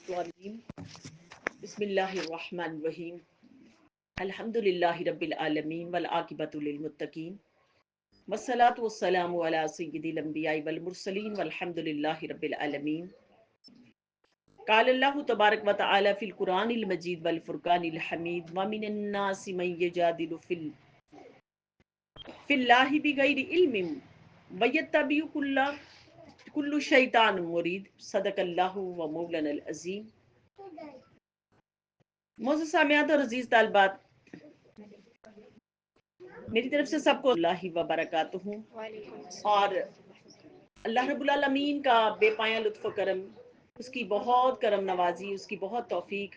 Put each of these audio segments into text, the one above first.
بسم اللہ الرحمن الرحیم الحمدللہ رب العالمین والعاقبۃ للمتقین والصلاۃ والسلام علی سید الانبیاء والمرسلین والحمدللہ رب العالمین قال اللہ تبارک و تعالی فی القرآن المجید والفرقان الحمید ومن الناس من یجادل فی اللہ بغیر علم ویتبع کل شیطان مرید صدق اللہ و مولانا العظیم۔ معزز سامعات اور عزیز طالبات، میری طرف سے سب کو اللہ وبرکاتہ ہوں، اور اللہ رب العالمین کا بے پایاں لطف و کرم، اس کی بہت کرم نوازی، اس کی بہت توفیق،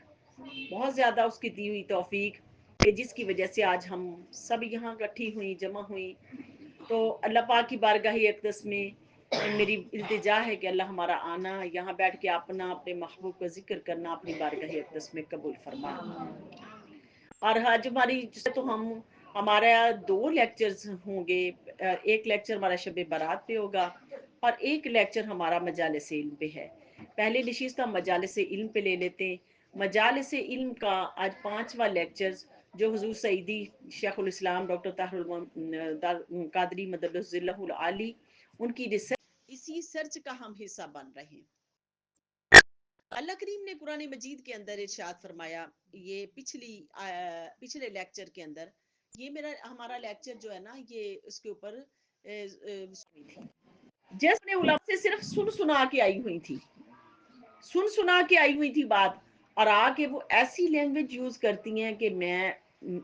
بہت زیادہ اس کی دی ہوئی توفیق کہ جس کی وجہ سے آج ہم سب یہاں اکٹھی ہوئیں، جمع ہوئیں۔ تو اللہ پاک کی بارگاہ اقدس میں میری التجا ہے کہ اللہ ہمارا آنا، یہاں بیٹھ کے اپنا اپنے محبوب کا ذکر کرنا اپنی بارگاہ اقدس میں قبول فرما۔ اور آج ہماری تو ہمارا 2 لیکچرز ہوں گے، ایک لیکچر ہمارا شب برات پہ ہوگا اور ایک لیکچر ہمارا مجالس علم پہ ہے۔ پہلے نشست ہم مجالس علم پہ لے لیتے ہیں۔ مجالس علم کا آج 5واں لیکچر جو حضور سعیدی شیخ الاسلام ڈاکٹر طاہر قادری مدد اللہ العالی ان کی ریسرچ، اسی سرچ کا ہم حصہ بن رہے ہیں۔ اللہ کریم نے قرآن مجید کے اندر ارشاد فرمایا، یہ پچھلے لیکچر کے اندر، یہ ہمارا لیکچر جو ہے نا، یہ اس کے اوپر جس نے علماء سے صرف سنا کے آئی ہوئی تھی، سنا کے آئی ہوئی تھی بات، اور آ کے وہ ایسی لینگویج یوز کرتی ہیں کہ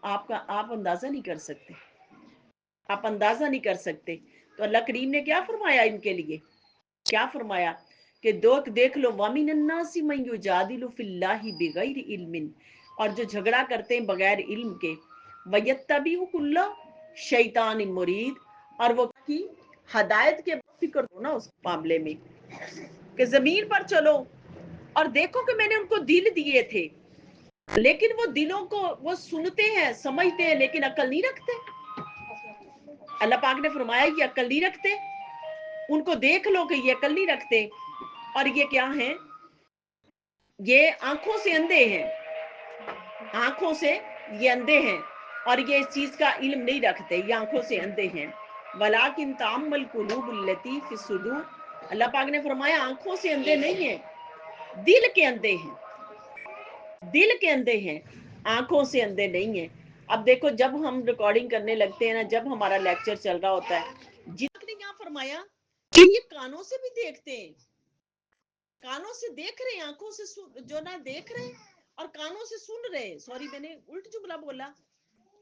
آپ اندازہ نہیں کر سکتے، آپ اندازہ نہیں کر سکتے۔ تو اللہ کریم نے کیا فرمایا ان کے لیے؟ کیا فرمایا کہ دیکھ لو وَمِنَ النَّاسِ مَن يُجَادِلُ فِي اللَّهِ بِغَيْرِ عِلْمٍ، اور جو جھگڑا کرتے ہیں بغیر علم کے، وَيَتَّبِعُ كُلَّ شَيْطَانٍ مُرِيدٍ، اور وہ کی ہدایت کے فکر ہو نا اس معاملے میں کہ زمین پر چلو اور دیکھو کہ میں نے ان کو دل دیے تھے، لیکن وہ دلوں کو وہ سنتے ہیں، سمجھتے ہیں، لیکن عقل نہیں رکھتے۔ اللہ پاک نے فرمایا یہ عقل نہیں رکھتے، ان کو دیکھ لو کہ یہ عقل نہیں رکھتے، اور یہ کیا ہیں؟ یہ آنکھوں سے اندھے ہیں، آنکھوں سے یہ اندھے ہیں، اور یہ اس چیز کا علم نہیں رکھتے، یہ آنکھوں سے اندھے ہیں۔ وَلَٰكِن تَعْمَى الْقُلُوبُ الَّتِي فِي الصُّدُورِ، اللہ پاک نے فرمایا آنکھوں سے اندھے نہیں ہیں، دل کے اندھے ہیں، دل کے اندھے ہیں، آنکھوں سے اندھے نہیں ہیں۔ اب دیکھو جب ہم ریکارڈنگ کرنے لگتے ہیں نا، جب ہمارا لیکچر چل رہا ہوتا ہے، جس نے کیا فرمایا کہ یہ کانوں سے بھی دیکھتے ہیں، کانوں سے دیکھ رہے ہیں، آنکھوں سے جو نہ دیکھ رہے ہیں اور کانوں سے سن رہے ہیں۔ سوری میں نے الٹ جملہ بولا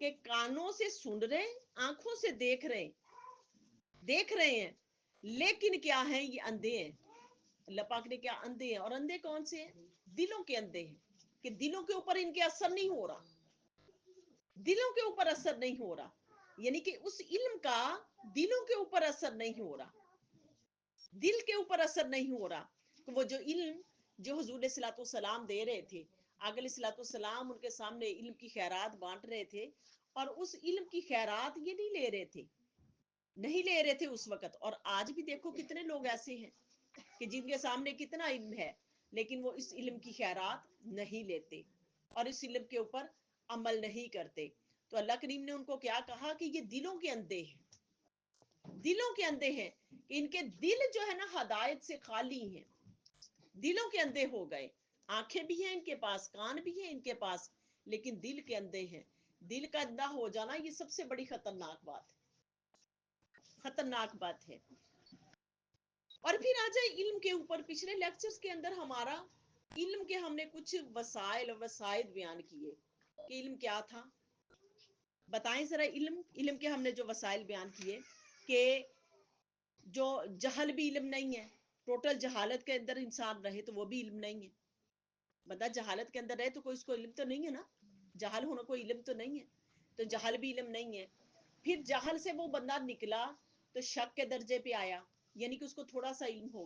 کہ کانوں سے سن رہے ہیں، آنکھوں سے دیکھ رہے ہیں، لیکن کیا ہیں؟ یہ اندھے ہیں۔ اللہ پاک نے کیا؟ اندھے ہیں۔ اور اندھے کون سے ہیں؟ دلوں کے اندھے ہیں، کہ دلوں کے اوپر ان کے اثر نہیں ہو رہا، دلوں کے اوپر اثر نہیں ہو رہا، یعنی کہ اس علم کا دلوں کے اوپر اثر نہیں ہو رہا، دل کے اوپر اثر نہیں ہو رہا۔ کہ وہ جو علم جو حضور علیہ الصلوۃ والسلام دے رہے تھے، آقا علیہ الصلوۃ والسلام ان کے سامنے علم کی خیرات بانٹ رہے تھے، اور اس علم کی خیرات یہ نہیں لے رہے تھے اس وقت۔ اور آج بھی دیکھو کتنے لوگ ایسے ہیں کہ جن کے سامنے کتنا علم ہے، لیکن وہ اس علم کی خیرات نہیں لیتے اور اس علم کے اوپر عمل نہیں کرتے۔ تو اللہ کریم نے ان کو کیا کہا کہ یہ دلوں کے اندھے ہیں، دلوں کے اندھے ہیں، کہ ان کے دل جو ہے نا ہدایت سے خالی ہیں، دلوں کے اندھے ہو گئے۔ آنکھیں بھی ہیں ان کے پاس، کان بھی ہیں ان کے پاس، لیکن دل کے اندھے ہیں۔ دل کا اندھا ہو جانا یہ سب سے بڑی خطرناک بات ہے۔ اور پھر آ جائے علم کے اوپر۔ پچھلے لیکچرز کے اندر ہمارا علم کے ہم نے کچھ وسائل بیان کیے کہ علم کیا تھا۔ بتائیں ذرا، علم کے ہم نے جو وسائل بیان کیے کہ جو جہل بھی علم نہیں ہے، ٹوٹل جہالت کے اندر انسان رہے تو وہ بھی علم نہیں ہے۔ بندہ جہالت کے اندر رہے تو کوئی اس کو علم تو نہیں ہے نا، جہل ہونا کوئی علم تو نہیں ہے، تو جہل بھی علم نہیں ہے۔ پھر جہل سے وہ بندہ نکلا تو شک کے درجے پہ آیا، یعنی کہ اس کو تھوڑا سا علم ہو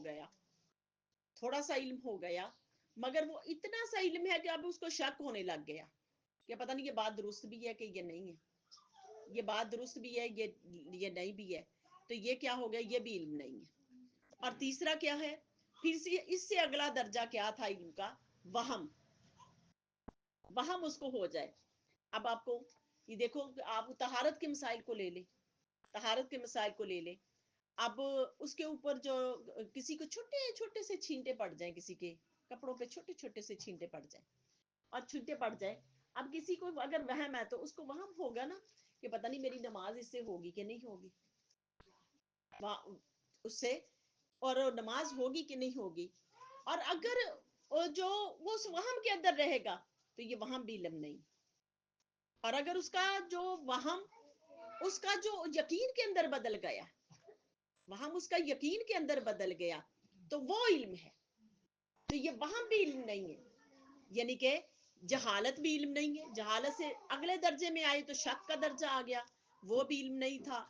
گیا، مگر وہ اتنا سا علم ہے کہ اب اس کو شک ہونے لگ گیا کہ پتہ نہیں یہ بات درست بھی ہے کہ یہ نہیں ہے، یہ بات درست بھی ہے یہ نہیں بھی ہے، تو یہ کیا ہو گیا؟ یہ بھی علم نہیں ہے۔ اور تیسرا کیا ہے؟ پھر اس سے اگلا درجہ کیا تھا علم کا؟ वहम वहम उसको हो जाए। अब आपको ये देखो, आप तहारत के मसाइल को ले ले, तहारत के मसाइल को ले ले। अब उसके ऊपर जो किसी को छोटे छोटे से छींटे पड़ जाए, किसी के कपड़ों पे छोटे छोटे से छींटे पड़ जाए और छींटे पड़ जाए, अब किसी को अगर वहम है तो उसको वहम होगा ना कि पता नहीं मेरी नमाज इससे होगी कि नहीं होगी, उससे, और नमाज होगी कि नहीं होगी। और अगर जो वो उस वहम के अंदर रहेगा तो ये वहम भी इल्म नहीं। और अगर उसका जो वहम उसका जो यकीन के अंदर बदल गया, वहम उसका यकीन के अंदर बदल गया, तो वो इल्म है। तो ये वहम भी इल्म नहीं है, यानी कि जहालत भी इल्म नहीं है। जहालत से अगले दर्जे में आए तो शक का दर्जा आ गया, वो भी इल्म नहीं था।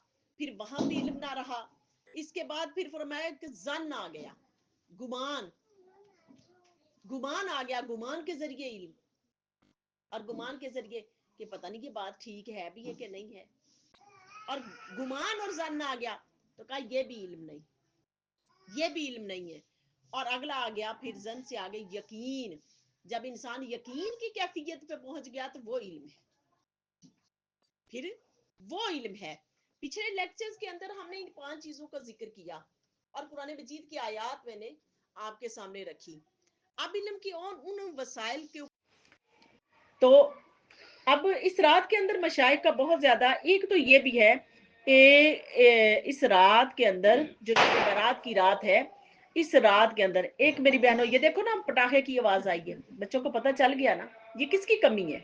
फिर वहम भी इल्म ना रहा। इसके बाद फिर फरमाया कि जन आ गया, गुमान, गुमान आ गया, गुमान के जरिए इल्म, और गुमान के जरिए कि पता नहीं ये बात ठीक है भी है कि नहीं है, और गुमान और जन आ गया तो कहा ये भी इल्म नहीं, ये भी इल्म नहीं है। और अगला आ गया फिर जन से आगे यकीन। जब इंसान यकीन की कैफियत पे पहुंच गया तो वो इल्म है, फिर वो इल्म है। पिछले लेक्चर्स के अंदर हमने इन 5 चीजों का जिक्र किया और कुरान मजीद की आयत मैंने आपके सामने रखी। अब इल्म की और उन वसाइल के, तो अब इस रात के अंदर मशाइख का बहुत ज्यादा, एक तो ये भी है कि इस रात के अंदर जो बारात की रात है, इस रात के अंदर एक मेरी बहनों ये देखो ना, पटाखे की आवाज आई है, बच्चों को पता चल गया ना ये किसकी कमी है,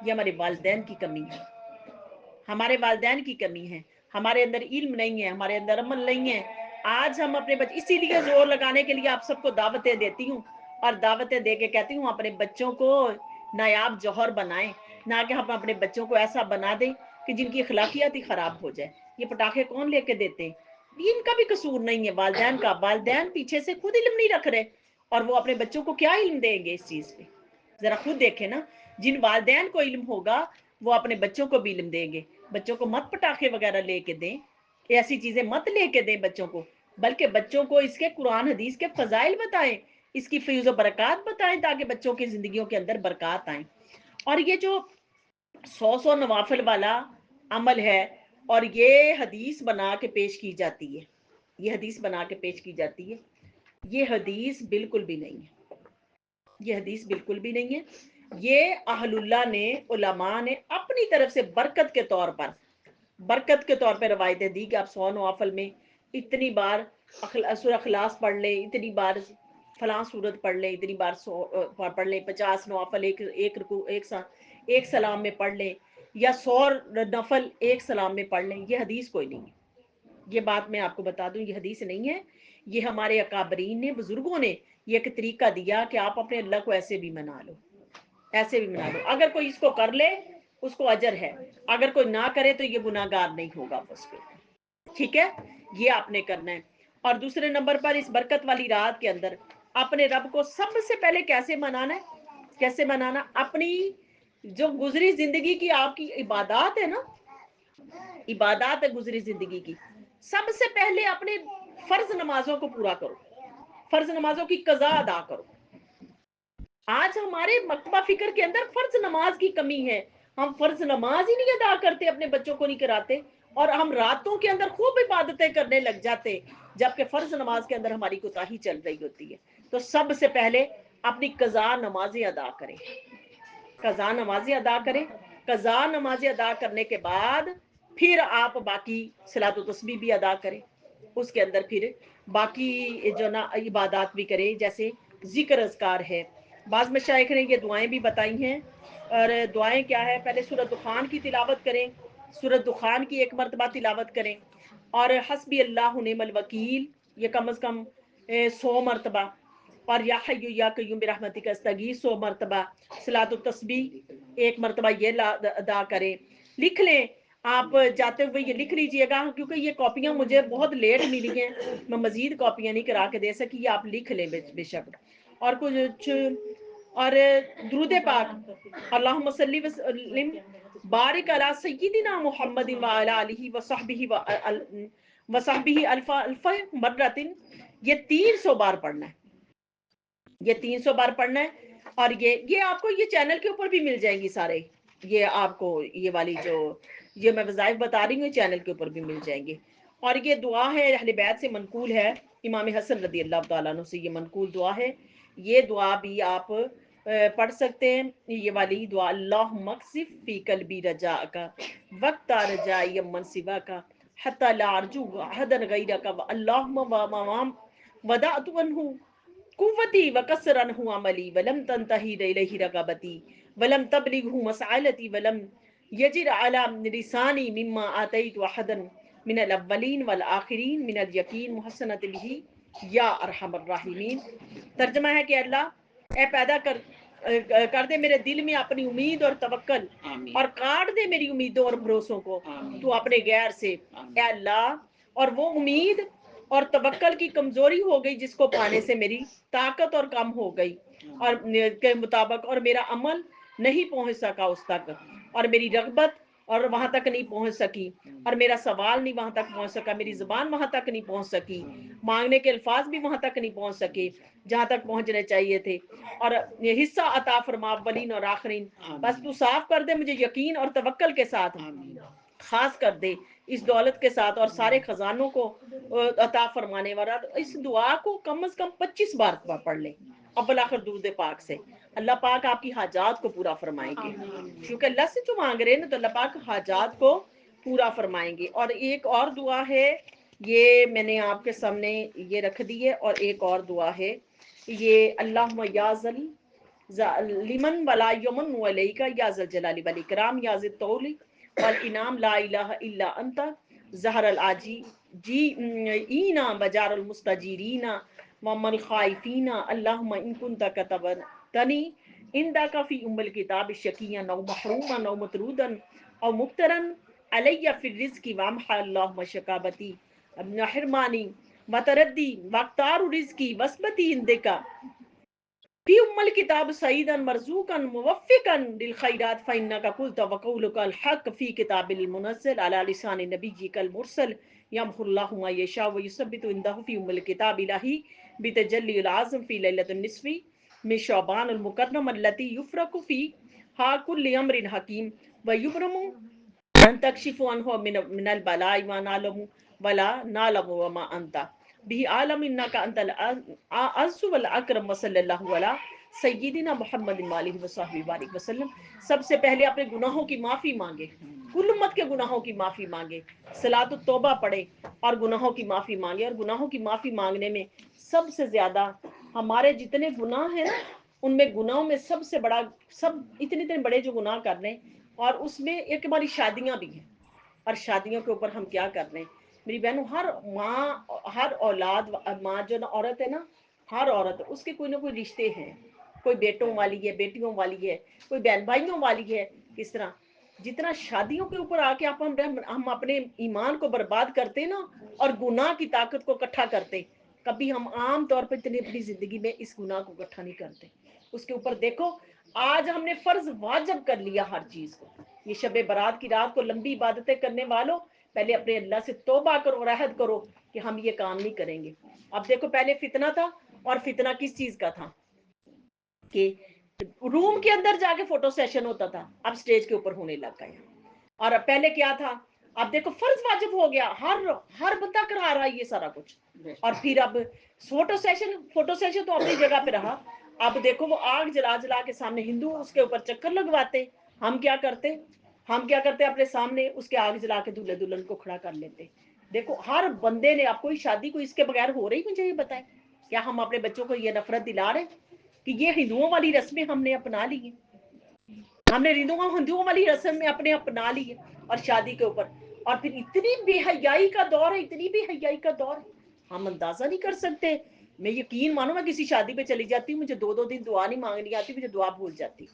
ये हमारे वालिदैन की कमी है, हमारे वालिदैन की कमी है। हमारे अंदर इल्म नहीं है, हमारे अंदर अमल नहीं है। आज हम अपने बच्चे, इसीलिए जोर लगाने के लिए आप सबको दावतें देती हूँ, और दावतें दे के कहती हूँ अपने बच्चों को नायाब जौहर बनाएं, ना कि हम अपने बच्चों को ऐसा बना दें कि जिनकी अखलाकियात ही खराब हो जाए। ये पटाखे कौन लेके देते हैं? इनका भी कसूर नहीं है, वालिदैन का। वालिदैन पीछे से खुद इल्म नहीं रख रहे, और वो अपने बच्चों को क्या इल्म देंगे इस चीज पे? जरा खुद देखें ना, जिन वालिदैन को इल्म होगा वो अपने बच्चों को भी इल्म देंगे। बच्चों को मत पटाखे वगैरह लेके दें, ऐसी चीजें मत लेके दें बच्चों को, बल्कि बच्चों को इसके कुरान हदीस के फजाइल बताएं, इसकी फैज़ व बरकत बताएं, ताकि बच्चों की जिंदगियों के अंदर बरकत आए। और ये जो 100 नवाफिल वाला अमल है, और ये हदीस बना के पेश की जाती है, ये हदीस बना के पेश की जाती है, ये हदीस बिल्कुल भी नहीं है, ये हदीस बिल्कुल भी नहीं है। ये अहलुल्लाह ने, उलमा ने अपनी तरफ से बरकत के तौर पर, बरकत के तौर पर रवायतें दी कि आप 100 नवाफिल में इतनी बार सूरह अखलास पढ़ लें, इतनी बार फलां सूरत पढ़ लें, इतनी बार पढ़ लें, 50 नवाफिल एक रुकू एक सलाम में पढ़ लें, या 100 नफल एक सलाम में पढ़ लें। ये हदीस कोई नहीं है, ये बात मैं आपको बता दूं, ये हदीस नहीं है। ये हमारे अकाबरीन ने, बुजुर्गों ने ये एक तरीका दिया कि आप अपने अल्लाह को ऐसे भी मना लो, ऐसे भी मना लो। अगर कोई इसको कर ले उसको अजर है, अगर कोई ना करे तो ये गुनाहगार नहीं होगा उस पे। ठीक है, ये आपने करना है। और दूसरे नंबर पर इस बरकत वाली रात के अंदर अपने रब को सबसे पहले कैसे मनाना है? कैसे मनाना? अपनी जो गुजरी जिंदगी की आपकी इबादत है ना, इबादत है गुजरी जिंदगी की, सबसे पहले अपने फर्ज नमाजों को पूरा करो, फर्ज नमाजों की कज़ा अदा करो। आज हमारे मकतबा फिक्र के अंदर फर्ज नमाज की कमी है, हम फर्ज नमाज ही नहीं अदा करते, अपने बच्चों को नहीं कराते, और हम रातों के अंदर खूब इबादतें करने लग जाते, जबकि फर्ज नमाज के अंदर हमारी कोताही चल रही होती है। तो सबसे पहले अपनी कज़ा नमाजें अदा करें, कज़ा नमाजें अदा करें। कज़ा नमाजें अदा करने के बाद फिर आप बाकी सलात व तस्बीह भी अदा करें, उसके अंदर फिर बाकी जो ना इबादत भी करें, जैसे जिक्र अज़कार है। बाज़ मशाइख ने ये दुआएं भी बताई हैं, और दुआएं क्या है? पहले सूरह दुखान की तिलावत करें, सूरह दुखान की एक मरतबा तिलावत करें, और हस्बी अल्लाह निअमल वकील ये कम से कम 100 मरतबा, और या हय्यु या कय्यूम बिरहमतिका अस्तगीस 100 मरतबा, सलात तस्बीह एक मरतबा ये अदा करें। लिख लें, आप जाते हुए ये लिख लीजिएगा, क्योंकि ये कॉपियां मुझे बहुत लेट मिली हैं, मैं मजीद कॉपियां नहीं करा के दे सकी, ये आप लिख लें बेशक। और कुछ और दुरूद पाक, अल्लाहुम्मा सल्ली वसल्लिम बारिक अला सय्यिदिना मुहम्मदिन व अला आलिहि व सहबिही अल्फा अल्फा मर्रतिन, ये 300 बार पढ़ना है, ये 300 बार पढ़ना है। اور یہ آپ کو یہ چینل کے اوپر بھی مل جائیں گی سارے، یہ آپ کو یہ والی جو یہ میں وظائف بتا رہی ہوں چینل کے اوپر بھی مل جائیں گے۔ اور یہ دعا ہے اہل بیت سے منقول ہے، امام حسن رضی اللہ تعالیٰ عنہ سے یہ منقول دعا ہے۔ یہ دعا بھی آپ پڑھ سکتے ہیں، یہ والی دعا، اللہم اکسف فی قلبی رجاءک وقت رجائی من سواک حتی لا ارجو احدا غیرک اللہم ودعت عنہ قوتی وکسر عنہ عملی ولم تنتہی الیہ رغبتی ولم تبلغہ مسعلتی ولم یجر علی لسانی مما آتیت احدا من الاولین والآخرین من الیقین محسنت بھی یا ارحم الراحمین۔ ترجمہ ہے کہ اللہ اے پیدا کر دے میرے دل میں اپنی امید اور توکل، اور کاٹ دے میری امیدوں اور بھروسوں کو تو اپنے غیر سے، اے اللہ۔ اور وہ امید اور توکل کی کمزوری ہو گئی جس کو پانے سے میری طاقت اور کم ہو گئی اور کے مطابق، اور میرا عمل نہیں پہنچ سکا اس تک، اور میری رغبت اور وہاں تک نہیں پہنچ سکی، اور میرا سوال نہیں وہاں تک پہنچ سکا، میری زبان وہاں تک نہیں پہنچ سکی، مانگنے کے الفاظ بھی وہاں تک نہیں پہنچ سکے جہاں تک پہنچنے چاہیے تھے، اور یہ حصہ عطا فرما اولین اور آخرین۔ بس تو صاف کر دے مجھے یقین اور توکل کے ساتھ، خاص کر دے اس دولت کے ساتھ اور سارے خزانوں کو عطا فرمانے والا۔ اس دعا کو کم از کم 25 بار پڑھ لیں اول آخر درود پاک سے، اللہ پاک آپ کی حاجات کو پورا فرمائیں گے، کیونکہ اللہ سے جو مانگ رہے ہیں نا تو اللہ پاک حاجات کو پورا فرمائیں گے۔ اور ایک اور دعا ہے، یہ میں نے آپ کے سامنے یہ رکھ دی ہے، اور ایک اور دعا ہے یہ، اللہم یا لمن ولا یمن علیک یا ذا الجلال والاکرام یا ذا الطول والانعام لا الہ الا انت ظہر العاجی جی اینا بجار المستجیرین ومن الخائفین اللہم ان کنت کتبتنی عندک فی ام الکتاب شقیا او محروما او مطرودا او مبترا علی فی الرزق وامحا اللہم شقاوتی حرمانی وتردی واختار رزقی واسبتی عندک فی ام الکتاب سعیدا مرزوقا موفقا للخیرات فانک قلت وقولک الحق فی کتاب المنزل علی لسان نبیک المرسل یمحو اللہ ما یشاء ویثبت عنده فی ام الکتاب الہی بتجلی العظم فی لیلۃ النصف من شعبان المکرم التي یفرق فیہا کل امر حکیم ویبرم ان تکشف عنہ من البلاء ما نعلم ولا نعلم وما انت بھی عالم انک انت الاعز والاکرم وصلی اللہ علی سیدنا محمد علیہ وصحبہ بارک وسلم۔ سب سے پہلے اپنے گناہوں کی معافی مانگے، کل امت کے گناہوں کی معافی مانگے، صلاۃ التوبہ پڑھے اور گناہوں کی معافی مانگے۔ اور گناہوں کی معافی مانگنے میں سب سے زیادہ ہمارے جتنے گناہ ہیں نا، ان میں گناہوں میں سب سے بڑا، سب اتنے بڑے جو گناہ کر رہے ہیں، اور اس میں ایک ہماری شادیاں بھی ہیں، اور شادیوں کے اوپر ہم کیا کر رہے ہیں میری بہنوں، ہر ماں، ہر اولاد، ماں جو عورت ہے نا، ہر عورت اس کے کوئی نہ کوئی رشتے ہیں، کوئی بیٹوں والی ہے، بیٹیوں والی ہے، کوئی بہن بھائیوں والی ہے۔ کس طرح جتنا شادیوں کے اوپر آ کے ہم اپنے ایمان کو برباد کرتے نا، اور گناہ کی طاقت کو اکٹھا کرتے، کبھی ہم عام طور پہ اتنی اپنی زندگی میں اس گناہ کو اکٹھا نہیں کرتے۔ اس کے اوپر دیکھو، آج ہم نے فرض واجب کر لیا ہر چیز کو۔ یہ شب برات کی رات کو لمبی عبادتیں کرنے والوں، پہلے اپنے اللہ سے توبہ کرو اور عہد کرو کہ ہم یہ کام نہیں کریں گے۔ اب دیکھو، پہلے فتنہ تھا، اور فتنہ کس چیز کا تھا کہ روم کے اندر جا کے فوٹو سیشن ہوتا تھا، اب سٹیج کے اوپر ہونے لگ گیا۔ اور اب پہلے کیا تھا، اب دیکھو فرض واجب ہو گیا، ہر بندہ کرا رہا ہے یہ سارا کچھ۔ اور پھر اب فوٹو سیشن تو اپنی جگہ پہ رہا، اب دیکھو وہ آگ جلا جلا کے سامنے ہندو اس کے اوپر چکر لگواتے، ہم کیا کرتے اپنے سامنے اس کے آگ جلا کے دلہے دلہن کو کھڑا کر لیتے۔ دیکھو ہر بندے نے، اب کوئی شادی کوئی اس کے بغیر ہو رہی، مجھے یہ بتائیں، کیا ہم اپنے بچوں کو یہ نفرت دلا رہے کہ یہ ہندوؤں والی رسمیں ہم نے اپنا لی ہیں، ہم نے ہندوؤں والی رسم میں اپنے اپنا لی ہے، اور شادی کے اوپر، اور پھر اتنی بے حیائی کا دور ہے، اتنی بے حیائی کا دور ہے، ہم اندازہ نہیں کر سکتے۔ میں یقین مانو، میں کسی شادی پہ چلی جاتی ہوں، مجھے 2 دن دعا نہیں مانگنی آتی، مجھے دعا بھول جاتی،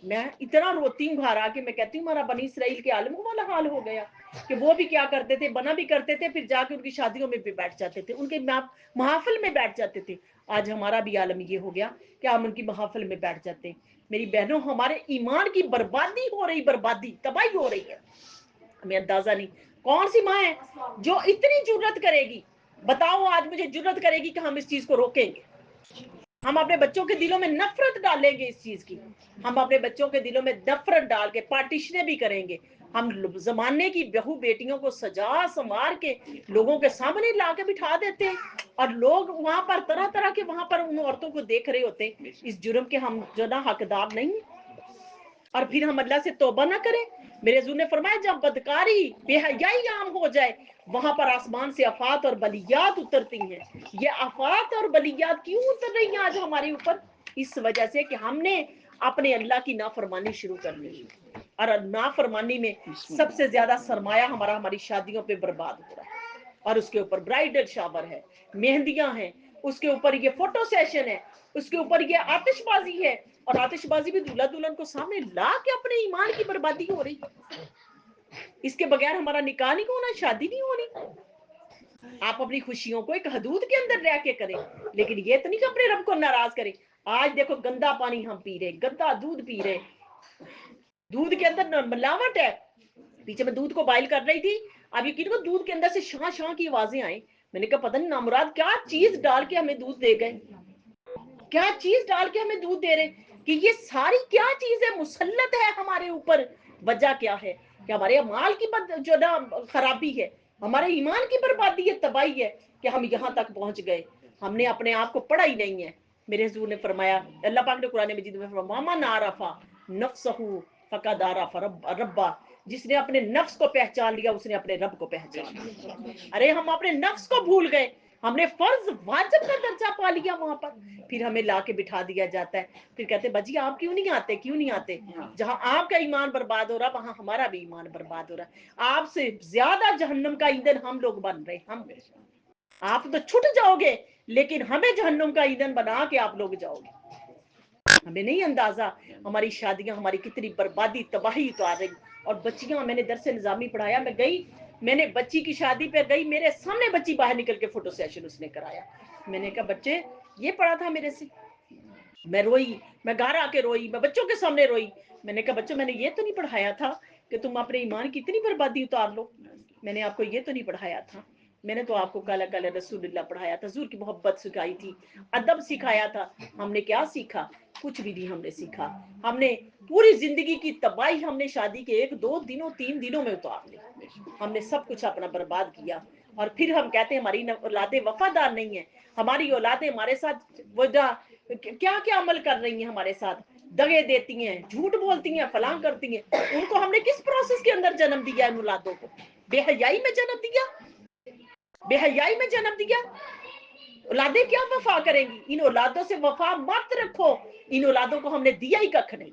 میں اتنا روتی ہوں گھر آ کے، میں کہتی ہوں ہمارا بنی اسرائیل کے عالم والا حال ہو گیا کہ وہ بھی کیا کرتے تھے، بنا بھی کرتے تھے، پھر جا کے ان کی شادیوں میں بھی بیٹھ جاتے تھے، ان کے محافل میں بیٹھ جاتے تھے۔ آج ہمارا بھی عالم یہ ہو گیا کہ ہم ان کی محافل میں بیٹھ جاتے ہیں۔ میری بہنوں، ہمارے ایمان کی بربادی ہو رہی، بربادی، تباہی ہو رہی ہے، ہمیں اندازہ نہیں۔ کون سی ماں ہے جو اتنی جرت کرے گی، بتاؤ آج مجھے جرت کرے گی کہ ہم اس چیز کو روکیں گے؟ हम अपने बच्चों के दिलों में नफरत डालेंगे इस चीज की, हम अपने बच्चों के दिलों में नफरत डाल के पार्टीशनें भी करेंगे, हम जमाने की बहू बेटियों को सजा संवार के लोगों के सामने ला के बिठा देते हैं, और लोग वहां पर तरह तरह के वहां पर उन औरतों को देख रहे होते हैं। इस जुर्म के हम जो ना हकदार नहीं, और फिर हम अल्लाह से तौबा ना करें। मेरे हुजूर ने फरमाया जब बदकारी बेहयाई आम हो जाए, वहां पर आसमान से आफात और बलियात उतरती हैं। ये आफात और बलियात क्यों उतर रही हैं आज हमारे ऊपर? इस वजह से कि हमने अपने अल्लाह की नाफरमानी शुरू कर दी, और नाफरमानी में सबसे ज्यादा सरमाया हमारा हमारी शादियों पे बर्बाद हो रहा है, और उसके ऊपर ब्राइडल शावर है, मेहंदियां हैं, उसके ऊपर ये फोटो सेशन है, उसके ऊपर ये आतिशबाजी है, और आतिशबाजी भी दूल्हा दुल्हन को सामने ला के अपने ईमान की बर्बादी हो रही। इसके बगैर हमारा निकाह नहीं होना, शादी नहीं होनी। आप अपनी खुशियों को एक हदूद के अंदर रह के करें, लेकिन ये तो नहीं कि अपने रब को नाराज करें। आज देखो गंदा पानी हम पी रहे, गंदा दूध पी रहे, दूध के अंदर मिलावट है। पीछे मैं दूध को बॉइल कर रही थी, अब यकीन करो दूध के अंदर से शां शां की आवाजें आई। मैंने कहा पता नहीं नामुराद क्या चीज डाल के हमें दूध दे गए, क्या चीज डाल के हमें दूध दे रहे, कि ये सारी क्या चीज है, मुसल्लत है हमारे ऊपर। वजह क्या है कि हमारे अमाल की जो ना खराबी है, हमारे ईमान की बर्बादी है, तबाही है, कि हम यहाँ तक पहुंच गए। हमने अपने आप को पढ़ा ही नहीं है। मेरे हुजूर ने फरमाया, अल्लाह पाक ने कुरान मजीद में फरमाया, मामा नारफा नफ्सहू फकद आरफ रब्बा, जिसने अपने नफ्स को पहचान लिया उसने अपने रब को पहचान लिया। अरे हम अपने नफ्स को भूल गए, हमने फर्ज वाजिब का दर्जा पा लिया वहां पर, फिर हमें लाके बिठा दिया जाता है। फिर कहते बाजी आप क्यों नहीं आते, क्यों नहीं आते? जहां आपका ईमान बर्बाद हो रहा वहां हमारा भी ईमान बर्बाद हो रहा है। आपसे ज्यादा जहन्नम का ईंधन हम लोग बन रहे, हम आप तो छुट जाओगे, लेकिन हमें जहन्नम का ईंधन बना के आप लोग जाओगे। हमें नहीं अंदाजा हमारी शादियां हमारी कितनी बर्बादी तबाही उतार रही। और बच्चियां, मैंने दरसे निजामी पढ़ाया, मैं गई, मैंने बच्ची की शादी पे गई, मेरे सामने बच्ची बाहर निकल के फोटो सेशन उसने कराया। मैंने कहा बच्चे ये पढ़ा था मेरे से, मैं रोई, मैं घर आके रोई, मैं बच्चों के सामने रोई। मैंने कहा बच्चों मैंने ये तो नहीं पढ़ाया था कि तुम अपने ईमान की इतनी बर्बादी उतार लो, मैंने आपको ये तो नहीं पढ़ाया था। मैंने तो आपको काला काला रसूलुल्लाह पढ़ाया था, हुजूर की मोहब्बत सिखाई थी, अदब सिखाया था। हमने क्या सीखा? कुछ भी नहीं हमने सीखा। हमने पूरी जिंदगी की तबाही हमने शादी के 1-2 दिनों 3 दिनों में उतार ली। हमने सब कुछ अपना बर्बाद किया, और फिर हम कहते हैं हमारी औलादे वफादार नहीं है, हमारी औलादे हमारे साथ क्या क्या अमल कर रही हैं, हमारे साथ दगे देती हैं, झूठ बोलती हैं, फलां करती हैं। उनको हमने किस प्रोसेस के अंदर जन्म दिया? इन औलादों को बेहयाई में जन्म दिया, बेहयाई में जन्म दिया। औलादे क्या वफा करेंगी? इन औलादों से वफा मत रखो। इन औलादों को हमने दिया ही कख नहीं,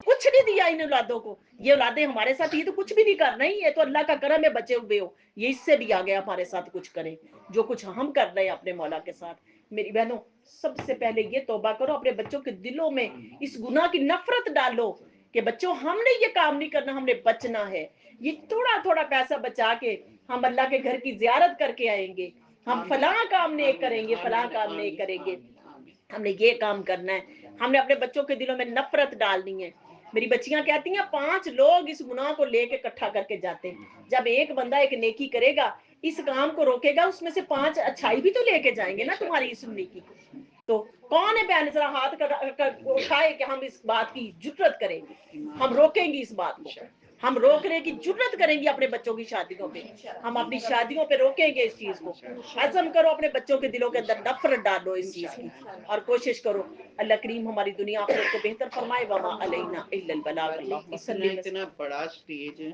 कुछ नहीं दिया इन औलादों को। ये औलादे हमारे साथ ये तो कुछ भी नहीं कर रही, ये तो अल्लाह का करम है बचे हुए हो, ये इससे भी आगे हमारे साथ कुछ करें जो कुछ हम कर रहे हैं अपने मौला के साथ। मेरी बहनों, सबसे पहले ये तौबा करो, अपने बच्चों के दिलों में इस गुनाह की नफरत डालो कि बच्चों हमने ये काम नहीं करना, हमने बचना है। ये थोड़ा थोड़ा पैसा बचा के हम अल्लाह के घर की जियारत करके आएंगे, हम फलां काम नहीं करेंगे, फलां काम नहीं करेंगे, हमने ये काम करना है। हमने अपने बच्चों के दिलों में नफरत डालनी है। मेरी बच्चियां कहती हैं 5 लोग इस गुनाह को लेके इकट्ठा करके जाते हैं। जब एक बंदा एक नेकी करेगा, इस काम को रोकेगा, उसमें से 5 अच्छाई भी तो लेके जाएंगे ना तुम्हारी इस नेकी। तो कौन है बहन जरा हाथ कर उठाए कि हम इस बात की जुर्रत करेंगे, हम रोकेंगे इस बात को, हम रोकने की जुर्रत करेंगे अपने बच्चों की शादियों पे, हम अपनी शादियों पे रोकेंगे इस चीज को। हजम करो, अपने बच्चों के दिलों के अंदर नफरत डालो इस चीज की, और कोशिश करो अल्लाह करीम हमारी दुनिया आखिरत को बेहतर फरमाए। वमा अलैना इल्लल बलाग। इतना बड़ा स्टेज है